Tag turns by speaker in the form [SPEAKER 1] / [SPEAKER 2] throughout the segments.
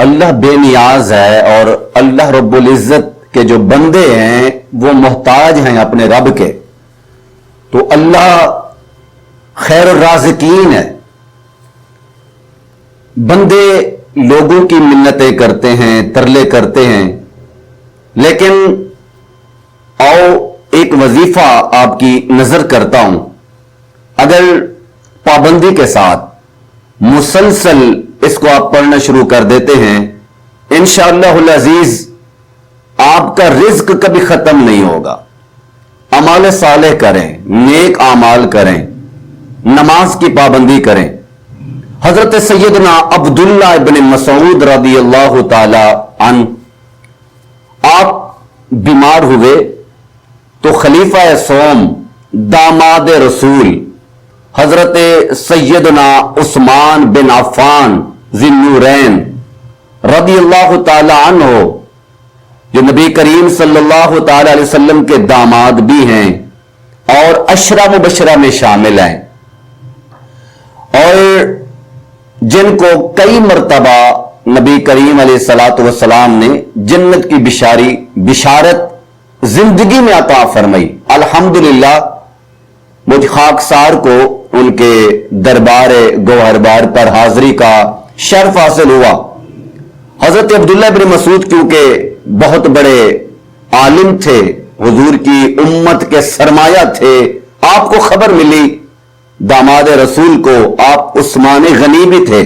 [SPEAKER 1] اللہ بے نیاز ہے اور اللہ رب العزت کے جو بندے ہیں وہ محتاج ہیں اپنے رب کے. تو اللہ خیر الرازقین ہے. بندے لوگوں کی منتیں کرتے ہیں، ترلے کرتے ہیں، لیکن آؤ ایک وظیفہ آپ کی نظر کرتا ہوں. اگر پابندی کے ساتھ مسلسل اس کو آپ پڑھنا شروع کر دیتے ہیں، انشاءاللہ العزیز آپ کا رزق کبھی ختم نہیں ہوگا. اعمال صالح کریں، نیک اعمال کریں، نماز کی پابندی کریں. حضرت سیدنا عبداللہ ابن مسعود رضی اللہ تعالی عنہ آپ بیمار ہوئے تو خلیفہ سوم داماد رسول حضرت سیدنا عثمان بن عفان ذی النورین رضی اللہ تعالی عنہ جو نبی کریم صلی اللہ تعالی علیہ وسلم کے داماد بھی ہیں اور عشرہ مبشرہ میں شامل ہیں، اور جن کو کئی مرتبہ نبی کریم علیہ الصلوۃ والسلام نے جنت کی بشارت زندگی میں عطا فرمائی. الحمدللہ مجھ خاکسار کو ان کے دربار گوہربار پر حاضری کا شرف حاصل ہوا. حضرت عبداللہ بن مسعود کیونکہ بہت بڑے عالم تھے، حضور کی امت کے سرمایہ تھے، آپ کو خبر ملی داماد رسول کو آپ عثمان غنی بھی تھے،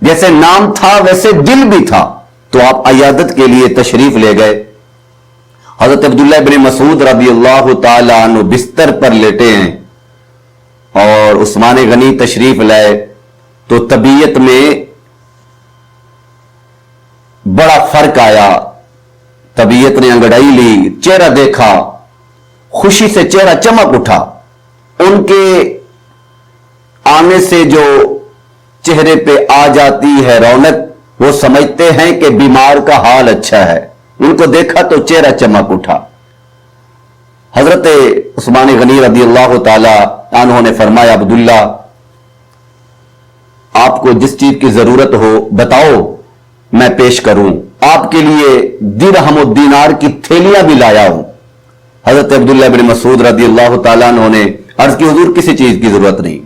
[SPEAKER 1] جیسے نام تھا ویسے دل بھی تھا، تو آپ عیادت کے لیے تشریف لے گئے. حضرت عبداللہ بن مسعود رضی اللہ تعالی عنہ بستر پر لیٹے ہیں اور عثمان غنی تشریف لائے تو طبیعت میں بڑا فرق آیا. طبیعت نے انگڑائی لی، چہرہ دیکھا، خوشی سے چہرہ چمک اٹھا. ان کے آنے سے جو چہرے پہ آ جاتی ہے رونق، وہ سمجھتے ہیں کہ بیمار کا حال اچھا ہے. ان کو دیکھا تو چہرہ چمک اٹھا. حضرت عثمان غنی رضی اللہ تعالی عنہ نے فرمایا عبداللہ آپ کو جس چیز کی ضرورت ہو بتاؤ میں پیش کروں. آپ کے لیے درہم و دینار کی تھیلیاں بھی لایا ہوں. حضرت عبداللہ بن مسعود رضی اللہ تعالیٰ عنہ نے عرض کی حضور کسی چیز کی ضرورت نہیں،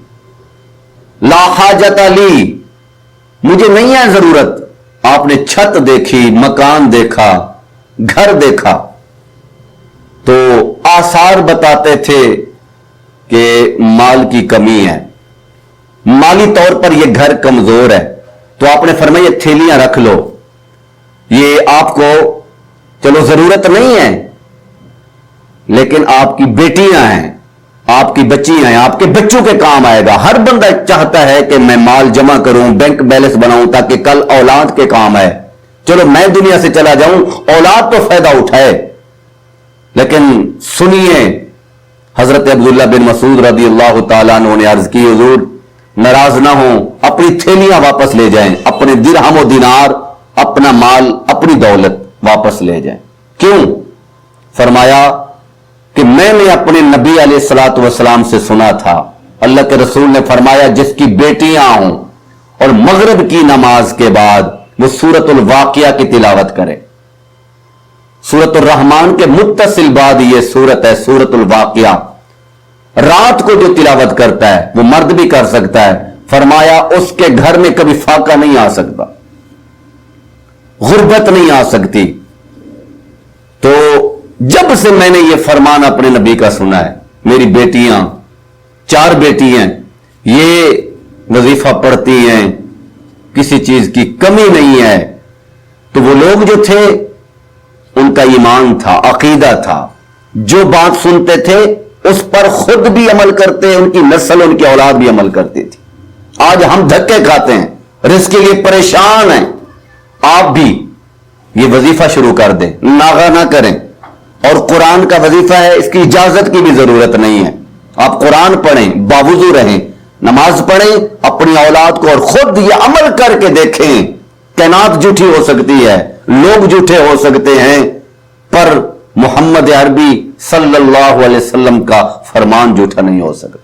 [SPEAKER 1] لا حاجت لی، مجھے نہیں ہے ضرورت. آپ نے چھت دیکھی، مکان دیکھا، گھر دیکھا تو آثار بتاتے تھے کہ مال کی کمی ہے، مالی طور پر یہ گھر کمزور ہے. تو آپ نے فرمایا یہ تھیلیاں رکھ لو، یہ آپ کو چلو ضرورت نہیں ہے لیکن آپ کی بیٹیاں ہیں، آپ کی بچیاں ہیں، آپ کے بچوں کے کام آئے گا. ہر بندہ چاہتا ہے کہ میں مال جمع کروں، بینک بیلنس بناؤں تاکہ کل اولاد کے کام آئے. چلو میں دنیا سے چلا جاؤں، اولاد تو فائدہ اٹھائے. لیکن سنیے حضرت عبداللہ بن مسعود رضی اللہ تعالیٰ عنہ نے عرض کی حضور ناراض نہ ہوں، اپنی تھیلیاں واپس لے جائیں، اپنے درہم و دینار، اپنا مال، اپنی دولت واپس لے جائیں. کیوں؟ فرمایا کہ میں نے اپنے نبی علیہ الصلوۃ والسلام سے سنا تھا، اللہ کے رسول نے فرمایا جس کی بیٹیاں ہوں اور مغرب کی نماز کے بعد وہ سورۃ الواقعہ کی تلاوت کرے. سورۃ الرحمن کے متصل بعد یہ سورت ہے سورۃ الواقعہ. رات کو جو تلاوت کرتا ہے وہ مرد بھی کر سکتا ہے. فرمایا اس کے گھر میں کبھی فاقہ نہیں آ سکتا، غربت نہیں آ سکتی. تو جب سے میں نے یہ فرمان اپنے نبی کا سنا ہے، میری بیٹیاں 4 بیٹی ہیں، یہ وظیفہ پڑھتی ہیں، کسی چیز کی کمی نہیں ہے. تو وہ لوگ جو تھے ان کا ایمان تھا، عقیدہ تھا، جو بات سنتے تھے اس پر خود بھی عمل کرتے، ان کی نسل ان کی اولاد بھی عمل کرتی تھی. آج ہم دھکے کھاتے ہیں، رزق کے لیے پریشان ہیں. آپ بھی یہ وظیفہ شروع کر دیں، ناغہ نہ کریں. اور قرآن کا وظیفہ ہے، اس کی اجازت کی بھی ضرورت نہیں ہے. آپ قرآن پڑھیں، باوضو رہیں، نماز پڑھیں، اپنی اولاد کو اور خود یہ عمل کر کے دیکھیں. کائنات جھوٹی ہو سکتی ہے، لوگ جھوٹے ہو سکتے ہیں، پر محمد عربی صلی اللہ علیہ وسلم کا فرمان جھوٹا نہیں ہو سکتا.